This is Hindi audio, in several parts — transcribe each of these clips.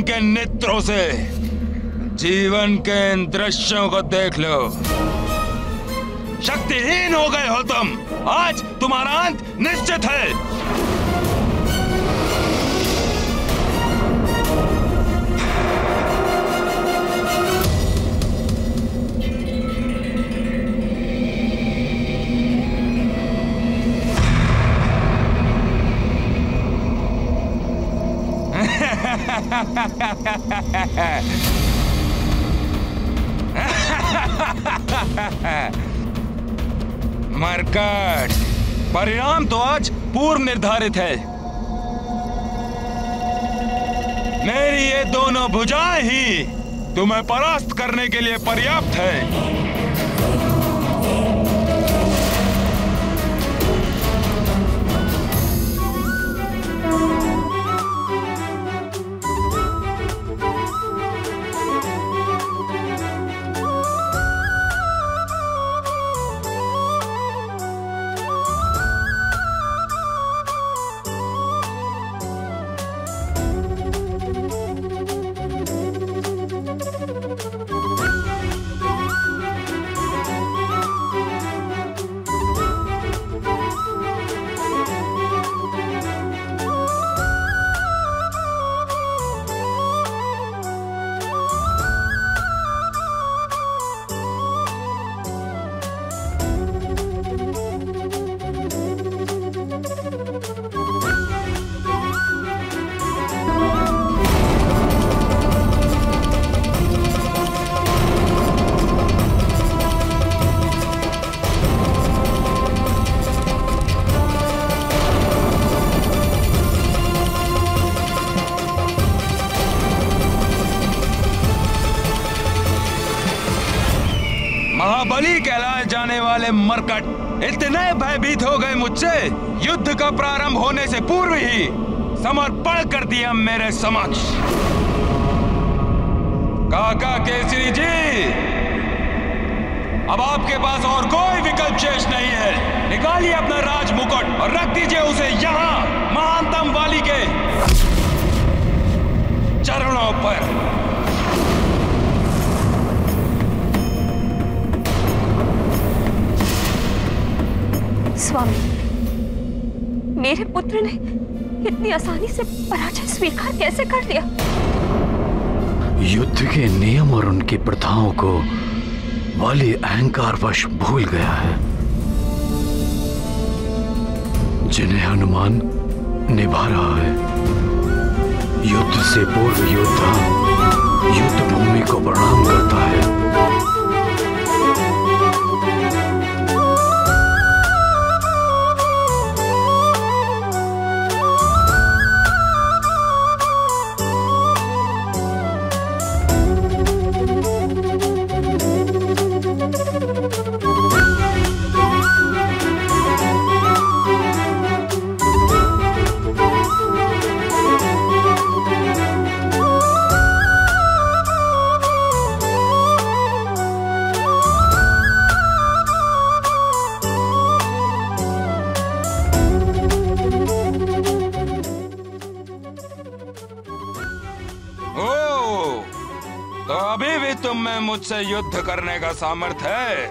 प्रेम के नेत्रों से जीवन के इन दृश्यों को देख लो। शक्तिहीन हो गए हो तुम। आज तुम्हारा अंत निश्चित है। मरकट, परिणाम तो आज पूर्व निर्धारित है। मेरी ये दोनों भुजाएं ही तुम्हें परास्त करने के लिए पर्याप्त है। महाबली कहलाए जाने वाले मरकट इतने भयभीत हो गए मुझसे, युद्ध का प्रारंभ होने से पूर्व ही समर्पण कर दिया मेरे समक्ष। काका केसरी जी, अब आपके पास और कोई विकल्प शेष नहीं है। निकालिए अपना राज मुकुट और रख दीजिए उसे यहाँ महानतम वाली के चरणों पर। स्वामी, मेरे पुत्र ने इतनी आसानी से पराजय स्वीकार कैसे कर लिया? युद्ध के नियम और उनकी प्रथाओं को वाली अहंकारवश भूल गया है, जिन्हें हनुमान निभा रहा है। युद्ध से पूर्व योद्धा युद्ध भूमि को प्रणाम करता है। मुझसे युद्ध करने का सामर्थ्य है।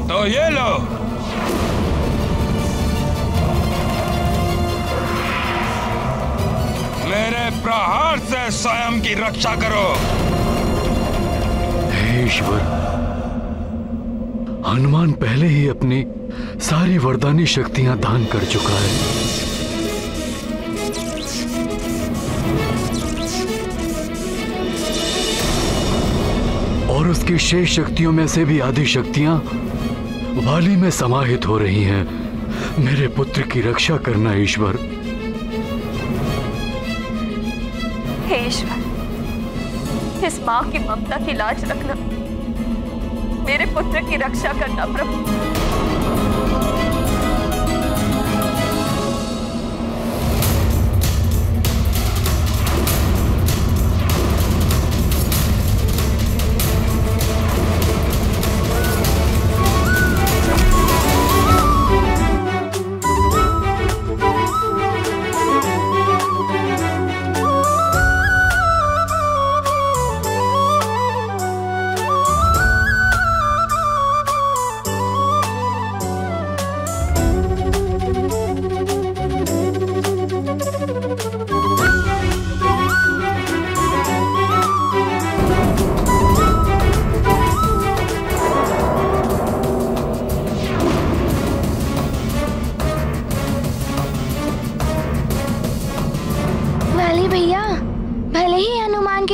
तो ये लो, मेरे प्रहार से स्वयं की रक्षा करो। हे ईश्वर, हनुमान पहले ही अपनी सारी वरदानी शक्तियां दान कर चुका है। और उसकी शेष शक्तियों में से भी आधी शक्तियां वाली में समाहित हो रही हैं। मेरे पुत्र की रक्षा करना ईश्वर। हे ईश्वर, इस मां की ममता की लाज रखना, मेरे पुत्र की रक्षा करना प्रभु।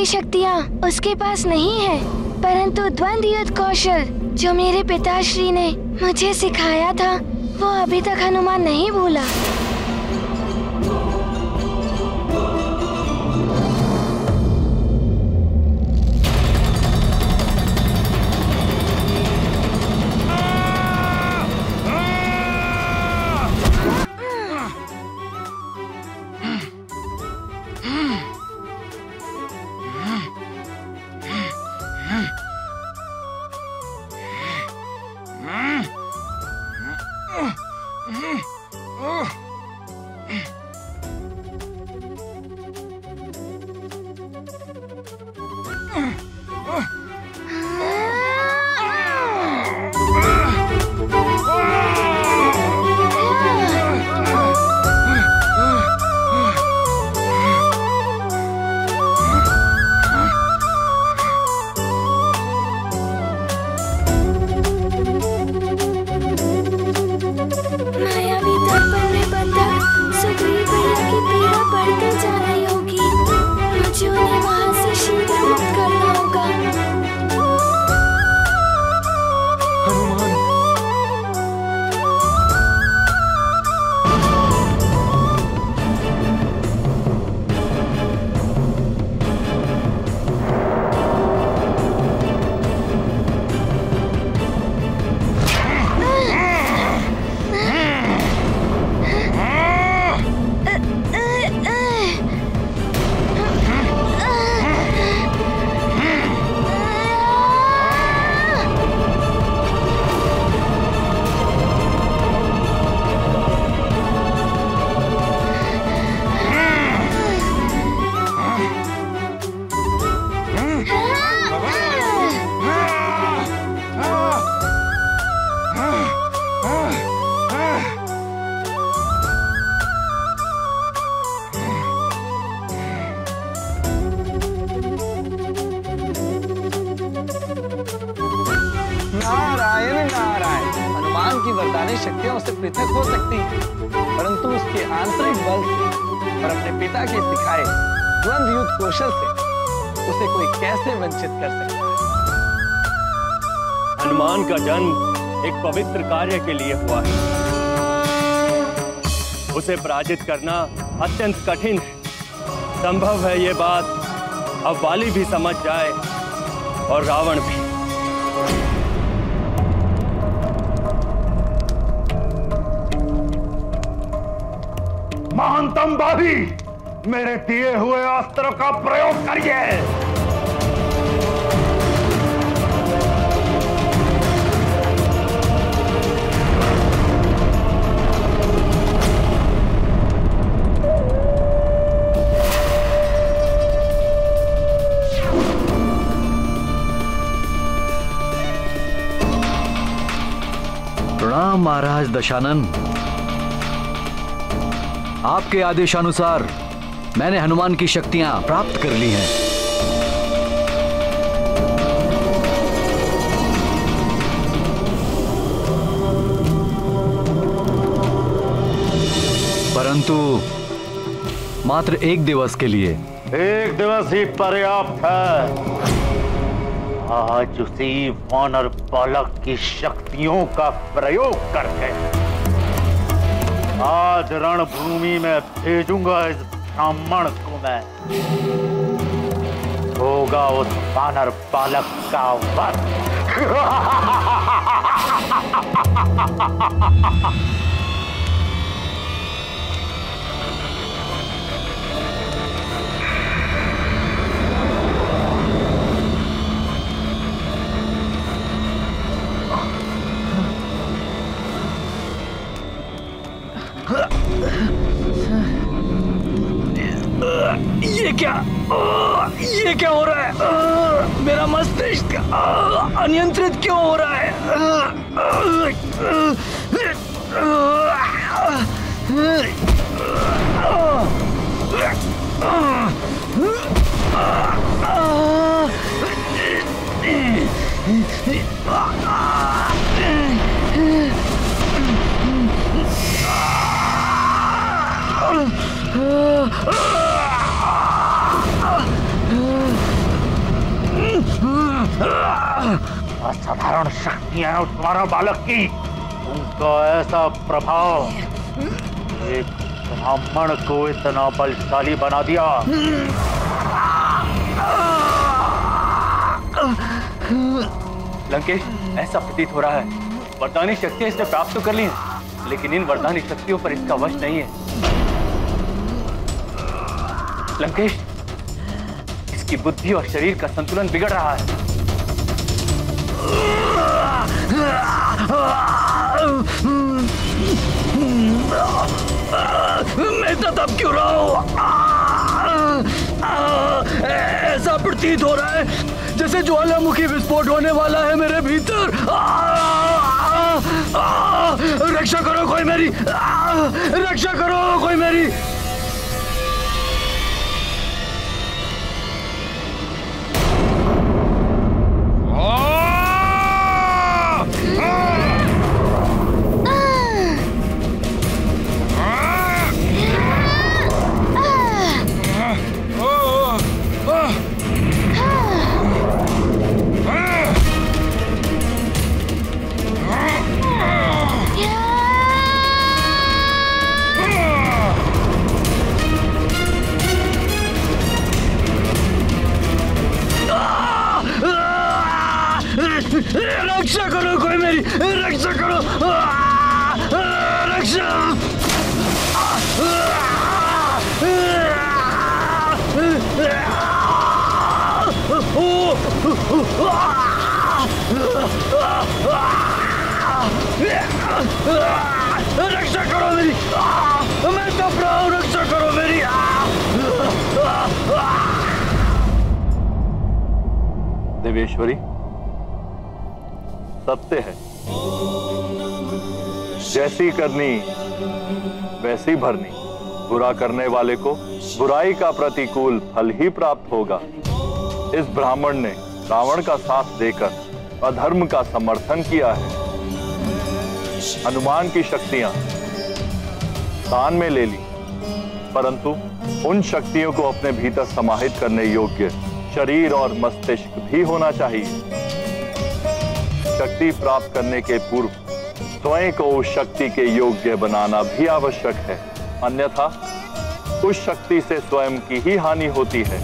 शक्तियाँ उसके पास नहीं है, परंतु द्वंद युद्ध कौशल जो मेरे पिताश्री ने मुझे सिखाया था वो अभी तक हनुमान नहीं भूला। शक्तियां उससे पृथक हो सकती हैं, परंतु उसके आंतरिक बल से और अपने पिता के सिखाए द्वंद युद्ध कौशल से उसे कोई कैसे वंचित कर सकता है। हनुमान का जन्म एक पवित्र कार्य के लिए हुआ है। उसे पराजित करना अत्यंत कठिन है। संभव है ये बात अब वाली भी समझ जाए और रावण भी। महानतम बाली, मेरे दिए हुए अस्त्र का प्रयोग करिए। प्रणाम महाराज दशानन। आपके आदेशानुसार मैंने हनुमान की शक्तियां प्राप्त कर ली हैं। परंतु मात्र एक दिवस के लिए। एक दिवस ही पर्याप्त है। आज उसी वानर बालक की शक्तियों का प्रयोग करके आज रणभूमि में भेजूंगा इस ब्राह्मण को मैं। होगा उस वानर बालक का वध। ये क्या हो रहा है? मेरा मस्तिष्क अनियंत्रित क्यों हो रहा है? असाधारण शक्तियां हैं तुम्हारा बालक की। उनका ऐसा प्रभाव एक ब्राह्मण को इतना बलशाली बना दिया। लंकेश, ऐसा प्रतीत हो रहा है वरदानी शक्तियां इसने प्राप्त तो कर ली हैं, लेकिन इन वरदानी शक्तियों पर इसका वश नहीं है। लंकेश, इसकी बुद्धि और शरीर का संतुलन बिगड़ रहा है। मैं तो तब क्यों रहा हूं? ऐसा प्रतीत हो रहा है जैसे ज्वालामुखी विस्फोट होने वाला है मेरे भीतर। रक्षा करो कोई मेरी, रक्षा करो कोई मेरी। रक्षा करो कोई मेरी, रक्षा करो, रक्षा। रक्षा करो मेरी, मैं तप रहा हूं, रक्षा करो मेरी। देवेश्वरी, सत्य है, जैसी करनी वैसी भरनी। बुरा करने वाले को बुराई का प्रतिकूल फल ही प्राप्त होगा। इस ब्राह्मण ने रावण का साथ देकर अधर्म का समर्थन किया है। हनुमान की शक्तियां दान में ले ली, परंतु उन शक्तियों को अपने भीतर समाहित करने योग्य शरीर और मस्तिष्क भी होना चाहिए। शक्ति प्राप्त करने के पूर्व स्वयं को उस शक्ति के योग्य बनाना भी आवश्यक है, अन्यथा उस शक्ति से स्वयं की ही हानि होती है।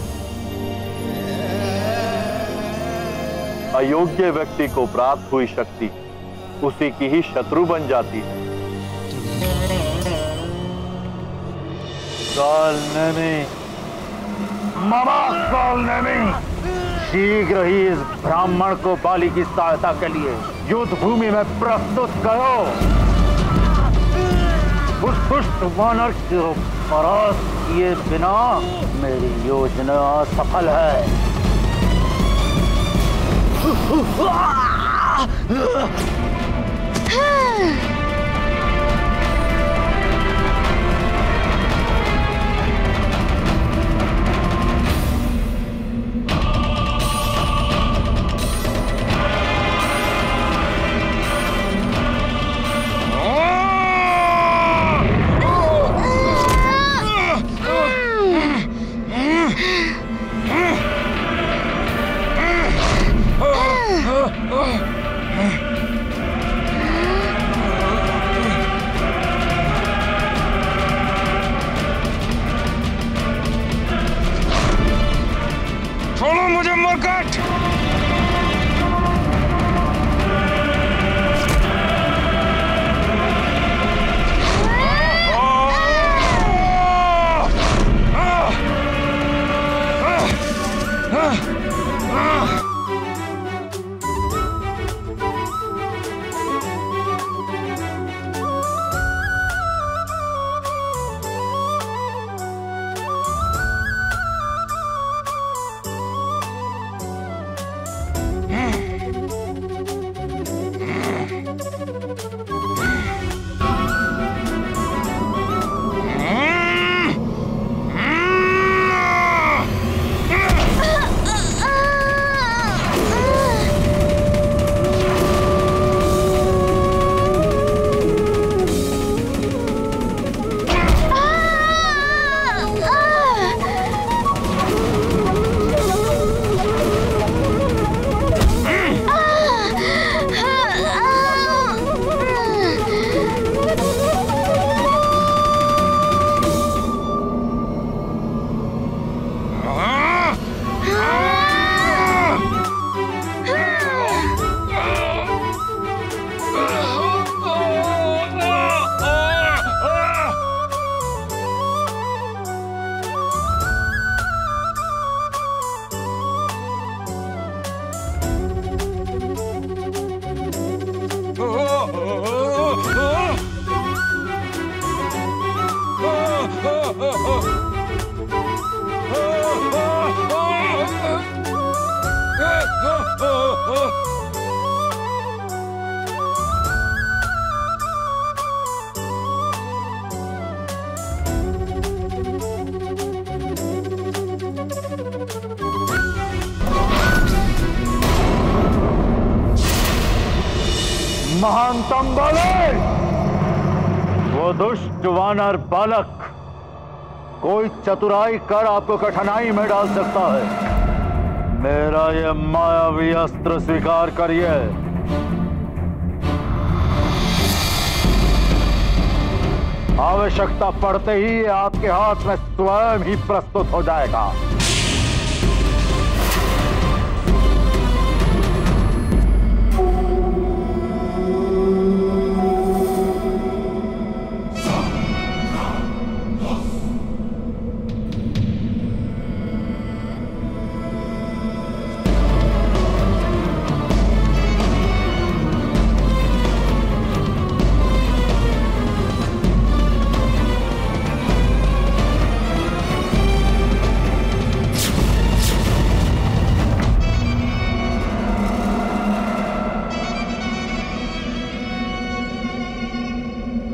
अयोग्य व्यक्ति को प्राप्त हुई शक्ति उसी की ही शत्रु बन जाती है। शीघ्र ही इस ब्राह्मण को बाली की सहायता के लिए युद्ध भूमि में प्रस्तुत करो। उस दुष्ट वानर को परास्त किए बिना मेरी योजना सफल है। महानतम वाले, वो दुष्ट वानर बालक कोई चतुराई कर आपको कठिनाई में डाल सकता है। मेरा ये मायावी अस्त्र स्वीकार करिए। आवश्यकता पड़ते ही आपके हाथ में स्वयं ही प्रस्तुत हो जाएगा।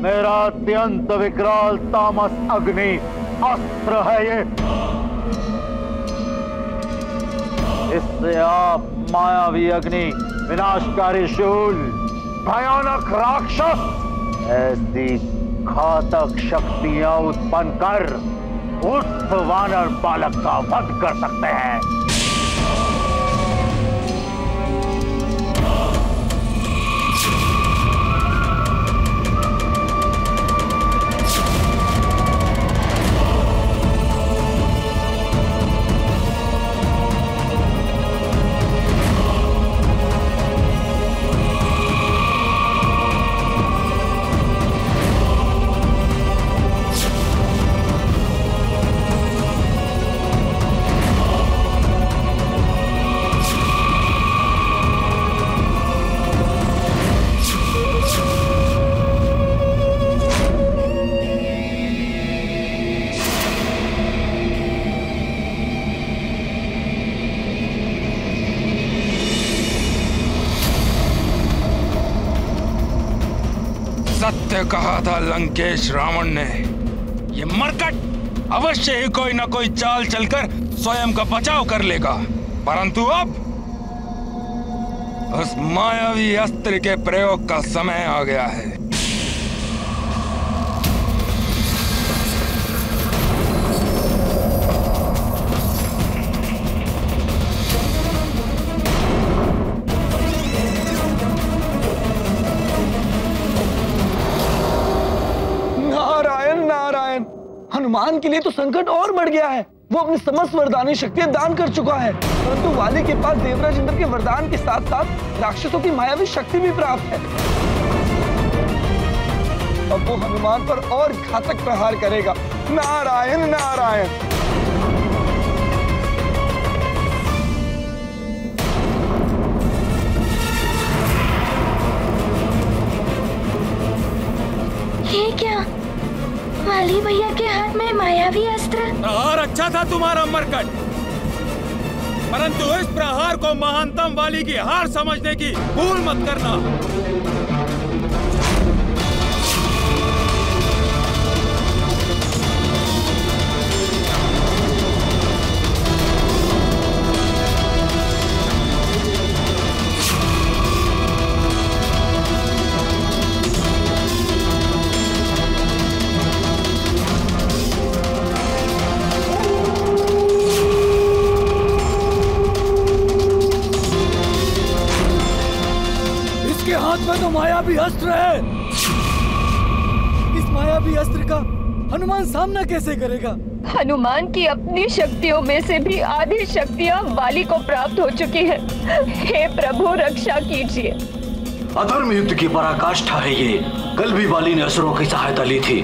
मेरा अत्यंत विकराल तामस अग्नि अस्त्र है ये। इससे आप मायावी अग्नि, विनाशकारी शूल, भयानक राक्षस, ऐसी घातक शक्तियां उत्पन्न कर उस वानर बालक का वध कर सकते हैं। सत्य कहा था लंकेश रावण ने, ये मरकट अवश्य ही कोई ना कोई चाल चलकर स्वयं का बचाव कर लेगा। परंतु अब उस मायावी अस्त्र के प्रयोग का समय आ गया है। हनुमान के लिए तो संकट और बढ़ गया है। वो अपनी समस्त वरदानी शक्तियां दान कर चुका है, परंतु वाली के पास देवराज इंद्र के वरदान के साथ साथ राक्षसों की मायावी शक्ति भी प्राप्त है। अब वो हनुमान पर और घातक प्रहार करेगा। नारायण नारायण। ये क्या? वाली भैया के हाथ में मायावी अस्त्र। प्रहार अच्छा था तुम्हारा मरकट, परंतु इस प्रहार को महानतम वाली की हार समझने की भूल मत करना। तो मायावी अस्त्र है। इस मायावी अस्त्र का हनुमान सामना कैसे करेगा? हनुमान की अपनी शक्तियों में से भी आधी शक्तियां वाली को प्राप्त हो चुकी है। हे प्रभु रक्षा कीजिए। अधर्म युद्ध की पराकाष्ठा है ये। कल भी वाली ने असुरों की सहायता ली थी,